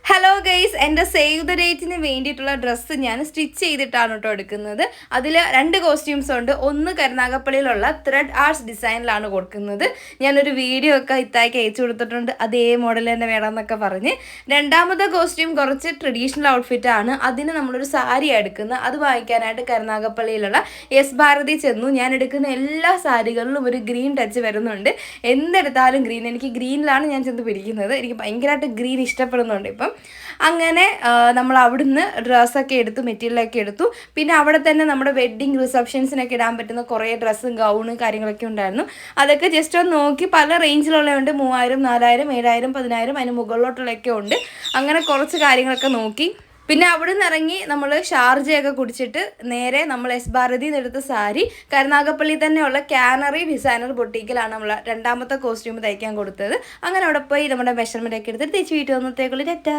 Hello guys, എൻ്റെ save the ഡേറ്റിന് വേണ്ടിയിട്ടുള്ള ഡ്രസ്സ് ഞാൻ സ്റ്റിച്ച് ചെയ്തിട്ടാണ് കേട്ടോ എടുക്കുന്നത്. അതിൽ 2 കോസ്റ്റ്യൂംസ് ഉണ്ട്. ഒന്ന് കരുനാഗപ്പള്ളിയിലുള്ള ത്രെഡ് ആർട്സ് ഡിസൈനിലാണ് കൊടുക്കുന്നത്. ഞാനൊരു വീഡിയോ ഒക്കെ ഇത്തായിക്ക് അയച്ചു കൊടുത്തിട്ടുണ്ട്, അതേ മോഡൽ തന്നെ വേണമെന്നൊക്കെ പറഞ്ഞ്. രണ്ടാമത്തെ കോസ്റ്റ്യൂം കുറച്ച് ട്രഡീഷണൽ ഔട്ട്ഫിറ്റാണ്. അതിന് നമ്മളൊരു സാരി എടുക്കുന്നത്. അത് വാങ്ങിക്കാനായിട്ട് കരുനാഗപ്പള്ളിയിലുള്ള എസ് ഭാരതി ചെന്നു. ഞാൻ എടുക്കുന്ന എല്ലാ സാരികളിലും ഒരു ഗ്രീൻ ടച്ച് വരുന്നുണ്ട്. എന്തെടുത്താലും ഗ്രീൻ. എനിക്ക് ഗ്രീനിലാണ് ഞാൻ ചെന്ന് പിടിക്കുന്നത്. എനിക്ക് ഭയങ്കരമായിട്ട് ഗ്രീൻ ഇഷ്ടപ്പെടുന്നുണ്ട് ഇപ്പം. അങ്ങനെ നമ്മൾ അവിടുന്ന് ഡ്രസ്സൊക്കെ എടുത്തു, മെറ്റീരിയലൊക്കെ എടുത്തു. പിന്നെ അവിടെ തന്നെ നമ്മുടെ വെഡ്ഡിങ് റിസപ്ഷൻസിനൊക്കെ ഇടാൻ പറ്റുന്ന കുറേ ഡ്രസ്സും ഗൗണും കാര്യങ്ങളൊക്കെ ഉണ്ടായിരുന്നു. അതൊക്കെ ജസ്റ്റ് ഒന്ന് നോക്കി. പല റേഞ്ചിലുള്ളതുണ്ട്. 3000, 4000, 7000, 10000, അതിന് മുകളിലോട്ടുള്ളതൊക്കെ ഉണ്ട്. അങ്ങനെ കുറച്ച് കാര്യങ്ങളൊക്കെ നോക്കി. പിന്നെ അവിടെ നിന്ന് ഇറങ്ങി നമ്മൾ ഷാർജയൊക്കെ കുടിച്ചിട്ട് നേരെ നമ്മൾ എസ് ഭാരതിയിൽ നിന്ന് എടുത്ത സാരി കരുനാഗപ്പള്ളി തന്നെയുള്ള കാനറി ഡിസൈനർ ബൊട്ടീക്കിലാണ് നമ്മൾ രണ്ടാമത്തെ കോസ്റ്റ്യൂം തയ്ക്കാൻ കൊടുത്തത്. അങ്ങനെ അവിടെ പോയി നമ്മുടെ മെഷർമെൻ്റ് ഒക്കെ എടുത്തിട്ട് തിരിച്ച് വീട്ടിൽ വന്നത്തേക്കുള്ള ടാറ്റ.